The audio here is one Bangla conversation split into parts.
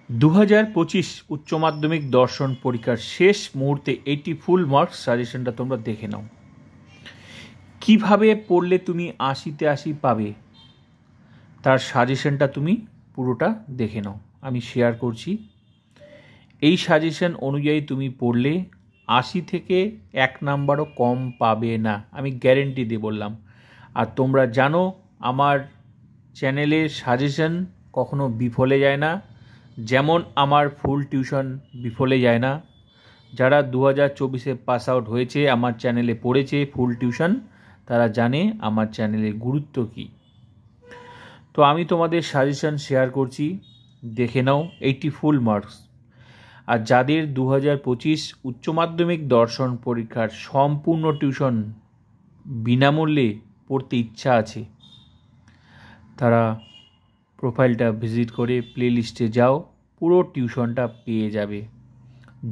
2025 উচ্চ মাধ্যমিক দর্শন পরীক্ষার শেষ মুহূর্তে 80 ফুল মার্কস সাজেশনটা তোমরা দেখে নাও। কিভাবে পড়লে তুমি 80তে 80 পাবে তার সাজেশনটা তুমি পুরোটা দেখে নাও, আমি শেয়ার করছি। এই সাজেশন অনুযায়ী তুমি পড়লে 80 থেকে 1 নাম্বারও কম পাবে না, আমি গ্যারেন্টি দিয়ে বললাম। আর তোমরা জানো আমার চ্যানেলের সাজেশন কখনো বিফলে যায় না, যেমন আমার ফুল টিউশন বিফলে যায় না। যারা 2024-এ পাস আউট হয়েছে, আমার চ্যানেলে পড়েছে ফুল টিউশন, তারা জানে আমার চ্যানেলের গুরুত্ব কী। তো আমি তোমাদের সাজেশন শেয়ার করছি, দেখে নাও। 80 ফুল মার্কস। আর যাদের 2025 উচ্চ মাধ্যমিক দর্শন পরীক্ষার সম্পূর্ণ টিউশন বিনামূল্যে পড়তে ইচ্ছা আছে, তারা প্রোফাইলটা ভিজিট করে প্লে লিস্টে যাও, পুরো টিউশনটা পেয়ে যাবে।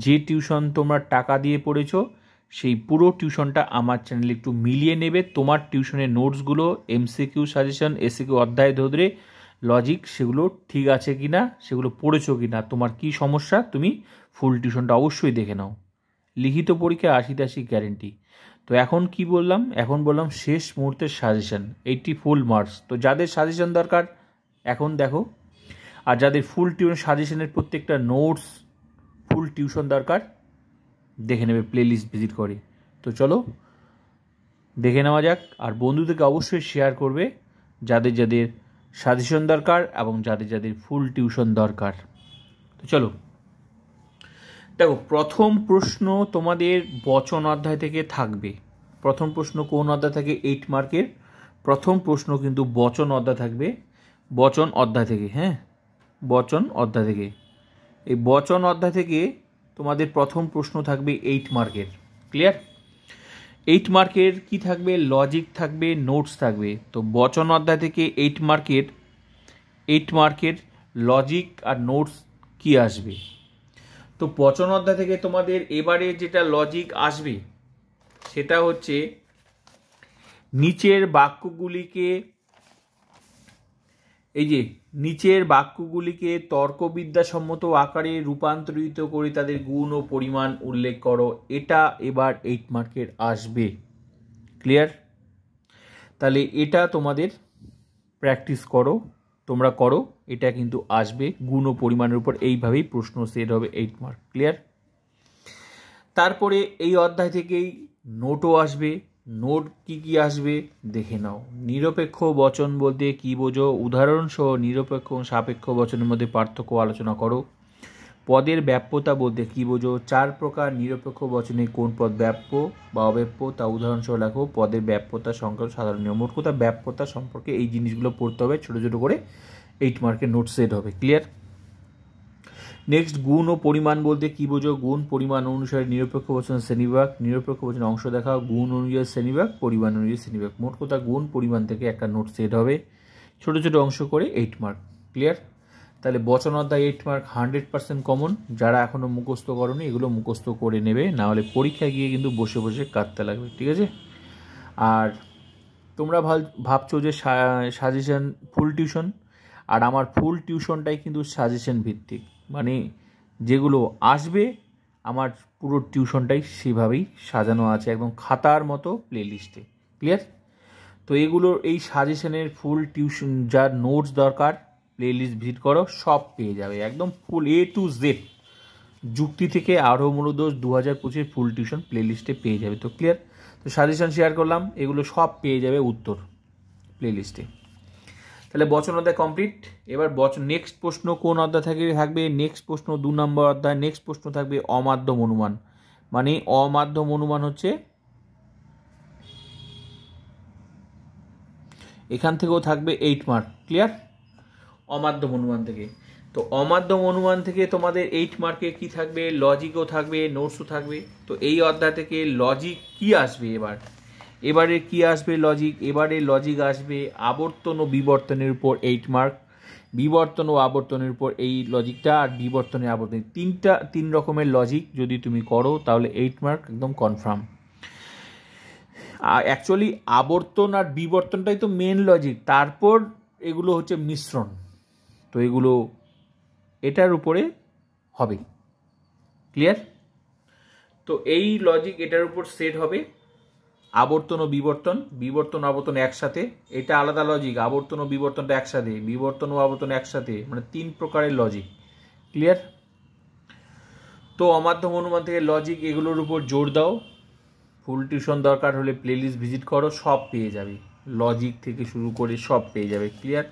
যে টিউশন তোমরা টাকা দিয়ে পড়েছো সেই পুরো টিউশনটা আমার চ্যানেলে একটু মিলিয়ে নেবে। তোমার টিউশনের নোটসগুলো, এমসিকিউ সাজেশন, এসিকিউ অধ্যায় ধরে লজিক, সেগুলো ঠিক আছে কি না, সেগুলো পড়েছো কি না, তোমার কী সমস্যা, তুমি ফুল টিউশনটা অবশ্যই দেখে নাও। লিখিত পরীক্ষা 80তে 80 গ্যারেন্টি। তো এখন কি বললাম? এখন বললাম শেষ মুহূর্তের সাজেশন 80 ফুল মার্কস। তো যাদের সাজেশন দরকার এখন দেখো, আর যাদের ফুল টিউশন সাজেশনের প্রত্যেকটা নোটস ফুল টিউশন দরকার দেখে নেবে প্লে লিস্ট ভিজিট করে। তো চলো দেখে নেওয়া যাক। আর বন্ধুদেরকে অবশ্যই শেয়ার করবে যাদের যাদের সাজেশন দরকার এবং যাদের যাদের ফুল টিউশন দরকার। তো চলো দেখো, প্রথম প্রশ্ন তোমাদের বচন অধ্যায় থেকে থাকবে। প্রথম প্রশ্ন কোন অধ্যায় থেকে? 8 মার্কের প্রথম প্রশ্ন কিন্তু বচন অধ্যায় থাকবে। বচন অধ্যায় থেকে, হ্যাঁ, বচন অধ্যায় থেকে। এই বচন অধ্যায় থেকে তোমাদের প্রথম প্রশ্ন থাকবে 8 মার্কের। ক্লিয়ার? 8 মার্কের কি থাকবে? লজিক থাকবে, নোটস থাকবে। তো বচন অধ্যায় থেকে 8 মার্কের লজিক আর নোটস কি আসবে? তো বচন অধ্যায় থেকে তোমাদের এবারে যেটা লজিক আসবে সেটা হচ্ছে নিচের বাক্যগুলিকে তর্কবিদ্যাসম্মত আকারে রূপান্তরিত করে তাদের গুণ ও পরিমাণ উল্লেখ করো। এটা এবার 8 মার্কের আসবে। ক্লিয়ার? তাহলে এটা তোমাদের প্র্যাকটিস করো, তোমরা করো, এটা কিন্তু আসবে। গুণ ও পরিমাণের উপর এইভাবেই প্রশ্ন সেট হবে 8 মার্ক। ক্লিয়ার? তারপরে এই অধ্যায় থেকেই নোটও আসবে। নোট কি আসবে দেখে নাও। নিরপেক্ষ বচন বলতে কি বোঝো? উদাহরণসহ নিরপেক্ষ ও সাপেক্ষ বচনের মধ্যে পার্থক্য আলোচনা করো। পদের ব্যাপ্যতা বলতে কি বোঝো? 4 প্রকার নিরপেক্ষ বচনে কোন পদ ব্যাপ্য বা অব্যাপ্য তা উদাহরণসহ লেখো। পদের ব্যাপ্যতা সংক্রান্ত সাধারণ নিয়ম। মোট কথা ব্যাপ্যতা সম্পর্কে এই জিনিসগুলো পড়তে হবে, ছোটো ছোটো করে 8 মার্কের নোট সেট হবে। ক্লিয়ার? নেক্সট, গুণ ও পরিমাণ বলতে কি বোঝো? গুণ পরিমাণ অনুসারে নিরপেক্ষ বচনের শ্রেণীবিভাগ। নিরপেক্ষ বচনের অংশ দেখাও। গুণ অনুযায়ী শ্রেণীবিভাগ, পরিমাণ অনুযায়ী শ্রেণীবিভাগ। মোট কথা গুণ পরিমাণ থেকে একটা নোট সেট হবে, ছোটো ছোটো অংশ করে 8 মার্ক। ক্লিয়ার? তাহলে বচন অধ্যায় 8 মার্ক 100% কমন। যারা এখনও মুখস্থ করোনি এগুলো মুখস্থ করে নেবে, না হলে পরীক্ষায় গিয়ে কিন্তু বসে বসে কাটতে লাগবে। ঠিক আছে? আর তোমরা ভাবছো যে সাজেশন ফুল টিউশন, আর আমার ফুল টিউশনটাই কিন্তু সাজেশন ভিত্তিক, মানে যেগুলো আসবে আমার পুরো টিউশনটাই সেভাবেই সাজানো আছে, একদম খাতার মতো প্লে লিস্টে। ক্লিয়ার? তো এগুলোর এই সাজেশনের ফুল টিউশন যার নোটস দরকার প্লে লিস্ট ভিজিট করো, সব পেয়ে যাবে একদম ফুল A to Z। যুক্তি থেকে আরও মূলদোষ 2025 ফুল টিউশন প্লে লিস্টে পেয়ে যাবে। তো ক্লিয়ার? তো সাজেশন শেয়ার করলাম, এগুলো সব পেয়ে যাবে উত্তর প্লে লিস্টে। তাহলে বচন অধ্যায় কমপ্লিট। এবার নেক্সট প্রশ্ন কোন অধ্যায় থাকবে? নেক্সট প্রশ্ন 2 নম্বর অধ্যায়। নেক্সট প্রশ্ন থাকবে অমাধ্যম অনুমান। মানে অমাধ্যম অনুমান হচ্ছে এখান থেকেও থাকবে 8 মার্ক। ক্লিয়ার? অমাধ্যম অনুমান থেকে। তো অমাধ্যম অনুমান থেকে তোমাদের 8 মার্কে কি থাকবে? লজিকও থাকবে, নোটসও থাকবে। তো এই অধ্যায় থেকে লজিক কি আসবে এবারে কি আসবে লজিক? এবারে লজিক আসবে আবর্তন ও বিবর্তনের উপর 8 মার্ক। বিবর্তন ও আবর্তনের উপর এই লজিকটা, আর বিবর্তনের আবর্তন, 3 রকমের লজিক যদি তুমি করো তাহলে 8 মার্ক একদম কনফার্ম। অ্যাকচুয়ালি আবর্তন আর বিবর্তনটাই তো মেন লজিক, তারপর এগুলো হচ্ছে মিশ্রণ। তো এগুলো এটার উপরে হবে। ক্লিয়ার? তো এই লজিক এটার উপর সেট হবে। আবর্তন ও বিবর্তন, বিবর্তন আবর্তন একসাথে, এটা আলাদা লজিক, আবর্তন ও বিবর্তনটা একসাথে, বিবর্তন ও আবর্তন একসাথে, মানে 3 প্রকারের লজিক। ক্লিয়ার? তো অমাধ্যম অনুমান থেকে লজিক এগুলোর উপর জোর দাও। ফুল টিউশন দরকার হলে প্লেলিস্ট ভিজিট করো, সব পেয়ে যাবে, লজিক থেকে শুরু করে সব পেয়ে যাবে। ক্লিয়ার?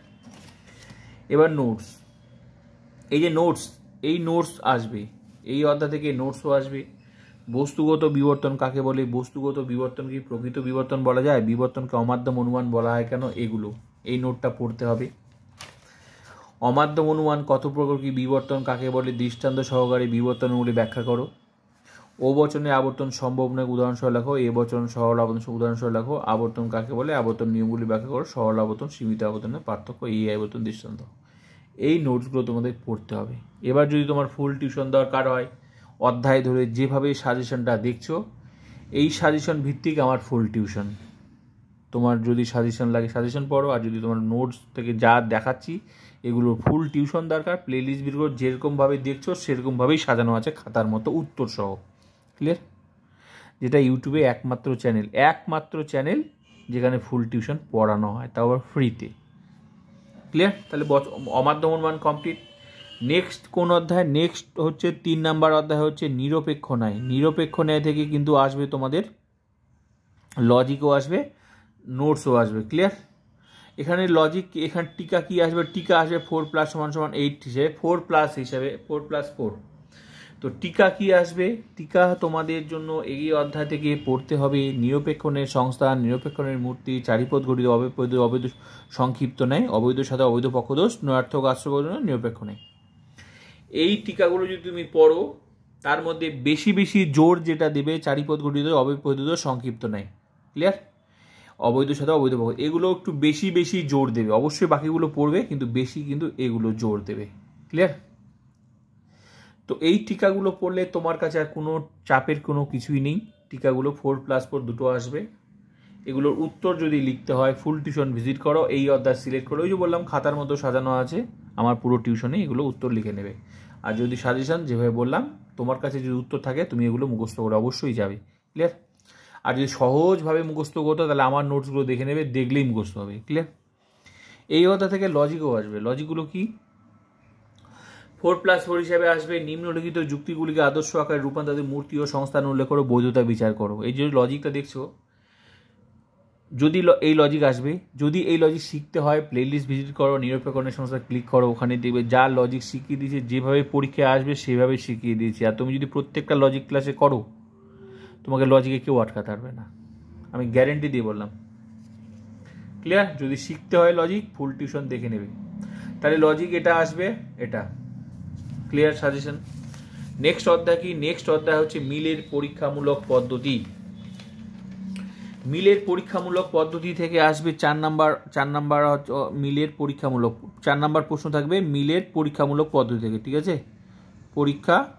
এবার নোটস, এই যে নোটস, এই নোটস আসবে, এই অধ্যায় থেকে নোটসও আসবে। বস্তুগত বিবর্তন কাকে বলে, বস্তুগত বিবর্তন কি প্রকৃত বিবর্তন বলা যায়, বিবর্তনকে অমাধ্যম অনুমান বলা হয় কেন, এগুলো এই নোটটা পড়তে হবে। অমাধ্যম অনুমান কত প্রকার, কি বিবর্তন কাকে বলে, দৃষ্টান্ত সহকারে বিবর্তনগুলি ব্যাখ্যা করো। ও বচনে আবর্তন সম্ভব নয়, উদাহরণসহ লেখো। এ বচন সরল আবর্তন উদাহরণসহ লেখো। আবর্তন কাকে বলে, আবর্তন নিয়মগুলি ব্যাখ্যা করো। সরল আবর্তন, সীমিত আবর্তনের পার্থক্য, এই আবর্তন দৃষ্টান্ত। এই নোটসগুলো তোমাদের পড়তে হবে। এবার যদি তোমার ফুল টিউশন দরকার হয়, অধ্যায় ধরে যেভাবে সাজেশনটা দেখছো, এই সাজেশন ভিত্তিক আমার ফুল টিউশন। তোমার যদি সাজেশন লাগে সাজেশন পড়ো, আর যদি তোমার নোটস থেকে যা দেখাচ্ছি এগুলোর ফুল টিউশন দরকার, প্লেলিস্ট ভিডিও যেরকমভাবে দেখছো সেরকমভাবেই সাজানো আছে খাতার মতো উত্তর সহ। ক্লিয়ার? যেটা ইউটিউবে একমাত্র চ্যানেল যেখানে ফুল টিউশন পড়ানো হয়, তাও আবার ফ্রিতে। ক্লিয়ার? তাহলে অমাধ্যম অনুমান কমপ্লিট। নেক্সট কোন অধ্যায়? নেক্সট হচ্ছে 3 নাম্বার অধ্যায় হচ্ছে নিরপেক্ষ ন্যায়। নিরপেক্ষ ন্যায় থেকে কিন্তু আসবে তোমাদের লজিকও আসবে, নোটসও আসবে। ক্লিয়ার? এখানে লজিক, এখানে টিকা কি আসবে, টিকা আসবে 4 + = 8 হিসেবে, 4+ হিসেবে, 4 + 4। তো টিকা কি আসবে, টিকা তোমাদের জন্য এই অধ্যায় থেকে পড়তে হবে নিরপেক্ষণের সংস্থা, নিরপেক্ষণের মূর্তি, চারিপদ গঠিত, অবৈধ সংক্ষিপ্ত নেয়, অবৈধ সাথে অবৈধ পক্ষদোষ, নয়ার্থক আশ্রয় নিরপেক্ষ নেয়। এই টিকাগুলো যদি তুমি পড়ো, তার মধ্যে বেশি বেশি জোর যেটা দেবে চারিপদ গঠিত, অবৈধ সংক্ষিপ্ত নেয়। ক্লিয়ার? অবৈধ সাথে অবৈধ পক্ষ, এগুলো একটু বেশি বেশি জোর দেবে। অবশ্যই বাকিগুলো পড়বে, কিন্তু বেশি কিন্তু এগুলো জোর দেবে। ক্লিয়ার? তো এই টিকাগুলো পড়লে তোমার কাছে আর কোনো চাপের কোনো কিছুই নেই। টিকাগুলো 4 + 4 দুটো আসবে। এগুলোর উত্তর যদি লিখতে হয়, ফুল টিউশন ভিজিট করো, এই অধ্যায় সিলেক্ট করো, ওই যে বললাম খাতার মতো সাজানো আছে আমার পুরো টিউশনে, এগুলো উত্তর লিখে নেবে। আর যদি সাজেশন যেভাবে বললাম, তোমার কাছে যদি উত্তর থাকে তুমি এগুলো মুখস্থ করে অবশ্যই যাবে। ক্লিয়ার? আর যদি সহজভাবে মুখস্থ করতে তাহলে আমার নোটসগুলো দেখে নেবে, দেখলেই মুখস্থ হবে। ক্লিয়ার? এই অধ্যায় থেকে লজিকও আসবে। লজিকগুলো কি? 4 + 4 হিসাবে আসবে নিম্নলিখিত যুক্তিগুলিকে আদর্শ আকারে রূপান্তরিত মূর্তি ও সংস্থান উল্লেখ করো, বৈধতা বিচার করো। এই যে লজিকটা দেখছো, যদি এই লজিক আসবে, যদি এই লজিক শিখতে হয় প্লেলিস্ট ভিজিট করো, নিরপেক্ষণের সংস্থা ক্লিক করো, ওখানে দেখবে যা লজিক শিখিয়ে দিয়েছে, যেভাবে পরীক্ষায় আসবে সেভাবে শিখিয়ে দিয়েছি। আর তুমি যদি প্রত্যেকটা লজিক ক্লাসে করো, তোমাকে লজিকে কেউ আটকাতে পারবে না, আমি গ্যারেন্টি দিয়ে বললাম। ক্লিয়ার? যদি শিখতে হয় লজিক, ফুল টিউশন দেখে নেবে, তাহলে লজিক এটা আসবে, এটা। ক্লিয়ার? সাজেশন। নেক্সট অধ্যায় কি? নেক্সট অধ্যায় হচ্ছে মিলের পরীক্ষামূলক পদ্ধতি। মিলের পরীক্ষামূলক পদ্ধতি থেকে আসবে 4 নাম্বার মিলের পরীক্ষামূলক, 4 নাম্বার প্রশ্ন থাকবে মিলের পরীক্ষামূলক পদ্ধতি থেকে। ঠিক আছে? পরীক্ষামূলক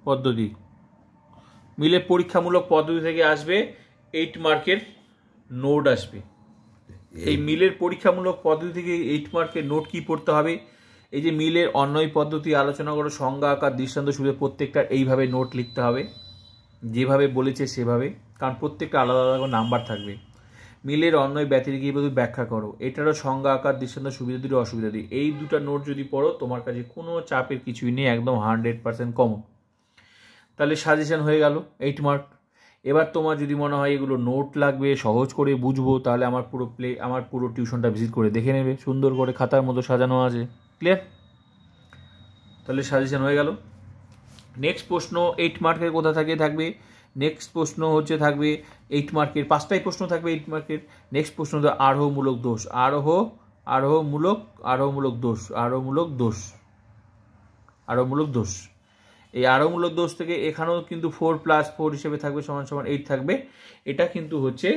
পদ্ধতি, মিলের পরীক্ষামূলক পদ্ধতি থেকে আসবে 8 মার্কের নোট আসবে। এই মিলের পরীক্ষামূলক পদ্ধতি থেকে 8 মার্কের নোট কি পড়তে হবে? এই যে মিলের অন্বয় পদ্ধতি আলোচনা করো, সংজ্ঞা আকার দৃষ্টান্ত সুবিধা, প্রত্যেকটা এইভাবে নোট লিখতে হবে, যেভাবে বলেছে সেভাবে, কারণ প্রত্যেকটা আলাদা আলাদা নাম্বার থাকবে। মিলের অন্বয় ব্যতিরেক ব্যাখ্যা করো, এটারও সংজ্ঞা আকার দৃষ্টান্ত সুবিধা দিই অসুবিধা দিই। এই দুটো নোট যদি পড়ো, তোমার কাছে কোনো চাপের কিছুই নেই, একদম 100% কমন। তাহলে সাজেশন হয়ে গেল 8 মার্ক। এবার তোমার যদি মনে হয় এগুলো নোট লাগবে, সহজ করে বুঝবো, তাহলে আমার পুরো টিউশনটা ভিজিট করে দেখে নেবে, সুন্দর করে খাতার মতো সাজানো আছে। ক্লিয়ার? তাহলে সাজেশন হয়ে গেল। নেক্সট প্রশ্ন 8 মার্কের কোথা থেকে থাকবে? নেক্সট প্রশ্ন হচ্ছে থাকবে 8 মার্কের, 5টাই প্রশ্ন থাকবে 8 মার্কের। নেক্সট প্রশ্ন হচ্ছে আরোহমূলক দোষ, আরোহমূলক দোষ। এই আরোহমূলক দোষ থেকে এখানেও কিন্তু 4 + 4 হিসেবে থাকবে, = 8 থাকবে। এটা কিন্তু হচ্ছে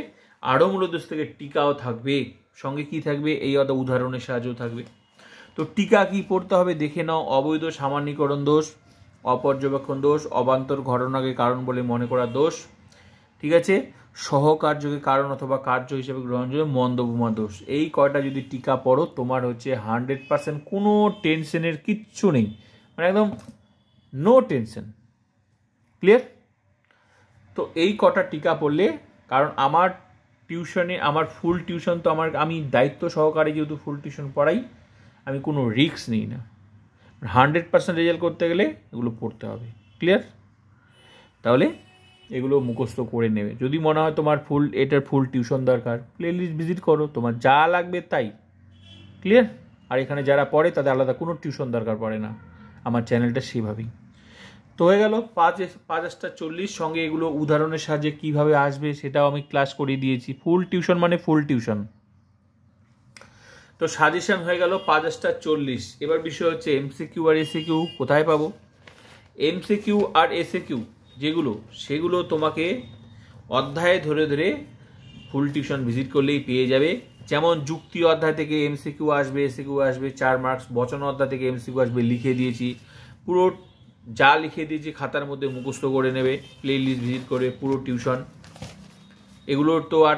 আরোহমূলক দোষ থেকে টিকাও থাকবে, সঙ্গে কি থাকবে? এই উদাহরণের সাহায্যও থাকবে। তো টিকা কি পড়তে হবে দেখে নাও। অবৈধ সামান্যীকরণ দোষ, অপর্যবেক্ষণ দোষ, অবান্তর ঘটনাকে কারণ বলে মনে করা দোষ। ঠিক আছে? সহকার্যকে কারণ অথবা কার্য হিসেবে গ্রহণযোগ্য মন্দভূমা দোষ, এই কয়টা যদি টিকা পড়ো তোমার হচ্ছে 100% কোনো টেনশনের কিচ্ছু নেই, মানে একদম নো টেনশন। ক্লিয়ার? তো এই কটা টিকা পড়লে, কারণ আমার টিউশনে আমার ফুল টিউশন তো আমি দায়িত্ব সহকারে যেহেতু ফুল টিউশন পড়াই, আমি কোনো রিস্ক নিই না। 100% রেজাল্ট করতে গেলে এগুলো পড়তে হবে। ক্লিয়ার? তাহলে এগুলো মুখস্থ করে নেবে। যদি মনে হয় তোমার এটার ফুল টিউশন দরকার, প্লেলিস্ট ভিজিট করো, তোমার যা লাগবে তাই। ক্লিয়ার? আর এখানে যারা পড়ে তাদের আলাদা কোনো টিউশন দরকার পড়ে না, আমার চ্যানেলটা সেভাবেই। তো হয়ে গেল 5:40 সঙ্গে এগুলো উদাহরণের সাহায্যে কীভাবে আসবে সেটাও আমি ক্লাস করিয়ে দিয়েছি। ফুল টিউশন মানে ফুল টিউশন। তো সাজেশন হয়ে গেল 5:40। এবার বিষয় হচ্ছে এমসিকিউ আর এসিকিউ কোথায় পাবো? এমসিকিউ আর এসিকিউ যেগুলো, সেগুলো তোমাকে অধ্যায়ে ধরে ধরে ফুল টিউশন ভিজিট করলেই পেয়ে যাবে। যেমন যুক্তি অধ্যায় থেকে এমসিকিউ আসবে, এসিকিউ আসবে 4 মার্কস। বচন অধ্যায় থেকে এমসিকিউ আসবে, লিখে দিয়েছি। পুরো যা লিখে দিয়েছি খাতার মধ্যে মুখস্থ করে নেবে, প্লে লিস্ট ভিজিট করে পুরো টিউশন। এগুলোর তো আর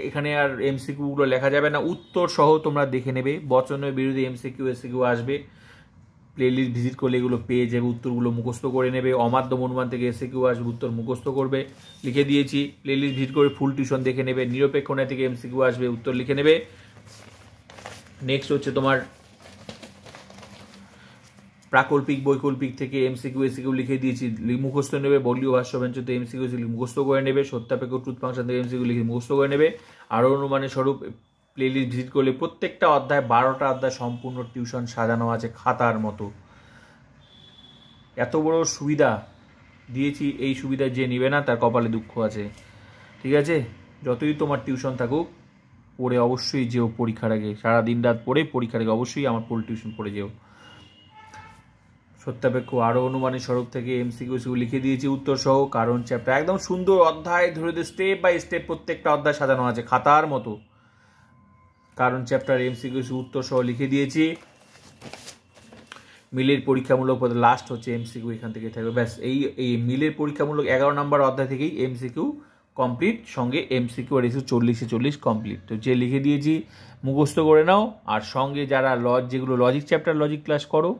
এখানে আর এমসিকিউগুলো লেখা যাবে না, উত্তর সহ তোমরা দেখে নেবে। বচনের বিরুদ্ধে এমসিকিউ এসিকিউ আসবে, প্লে লিস্ট ভিজিট করলে এগুলো পেয়ে যাবে, উত্তরগুলো মুখস্থ করে নেবে। অমাধ্যম অনুমান থেকে এসিকিউ আসবে, উত্তর মুখস্থ করবে, লিখে দিয়েছি। প্লে লিস্ট ভিজিট করে ফুল টিউশন দেখে নেবে। নিরপেক্ষ ন্যায় থেকে এমসিকিউ আসবে, উত্তর লিখে নেবে। নেক্সট হচ্ছে তোমার প্রাকল্পিক বৈকল্পিক থেকে এমসিকিউ এসিকিউ লিখে দিয়েছি, মুখস্থ নেবে। বলীয় ভাষ্য ব্যঞ্জক এমসিকিউ মুখস্থ করে নেবে। সত্যাপেক্ষ ট্রুথ ফাংশন থেকে এমসিকিউ লিখে মুখস্থ করে নেবে। আরও অনুমানের স্বরূপ প্লে লিস্ট ভিজিট করলে প্রত্যেকটা অধ্যায় 12টা অধ্যায় সম্পূর্ণ টিউশন সাজানো আছে খাতার মতো। এত বড় সুবিধা দিয়েছি, এই সুবিধা যে নেবে না তার কপালে দুঃখ আছে। ঠিক আছে? যতই তোমার টিউশন থাকুক, পড়ে অবশ্যই যেও পরীক্ষার আগে, সারাদিন রাত পড়ে পরীক্ষার আগে অবশ্যই আমার ফুল টিউশন পড়ে যেও। সত্যাপেক্ষ আরও অনুমানের স্বরূপ থেকে এমসিকিউ লিখে দিয়েছি উত্তর সহ, কারণ চ্যাপ্টার একদম সুন্দর অধ্যায় ধরে স্টেপ বাই স্টেপ প্রত্যেকটা অধ্যায় সাজানো আছে খাতার মতো। কারণ চ্যাপ্টার এমসিকিউ উত্তর সহ লিখে দিয়েছি। মিলের পরীক্ষামূলক পদে লাস্ট হচ্ছে এমসিকিউ, এখান থেকে থাকবে। ব্যাস এই মিলের পরীক্ষামূলক 11 নম্বর অধ্যায় থেকেই এমসিকিউ কমপ্লিট, সঙ্গে এমসিকিউ আর এসিকিউ 40-40 কমপ্লিট। তো যে লিখে দিয়েছি মুখস্থ করে নাও, আর সঙ্গে যারা যেগুলো লজিক চ্যাপ্টার লজিক ক্লাস করো,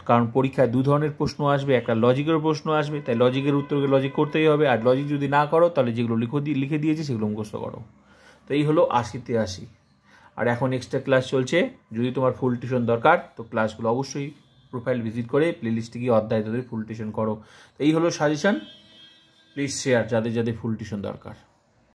কারণ পরীক্ষায় 2 ধরনের প্রশ্ন আসবে, একটা লজিকের প্রশ্ন আসবে, তাই লজিকের উত্তরকে লজিক করতেই হবে। আর লজিক যদি না করো তাহলে যেগুলো লিখে দিয়েছি সেগুলো মুখস্থ করো। তো এই হলো 80-তে 80। আর এখন এক্সট্রা ক্লাস চলছে, যদি তোমার ফুল টিউশন দরকার তো ক্লাসগুলো অবশ্যই প্রোফাইল ভিজিট করে প্লেলিস্টে গিয়ে অধ্যায় তাদের ফুল টিউশন করো। তো এই হলো সাজেশন। প্লিজ শেয়ার যাদের যাদের ফুল টিউশন দরকার।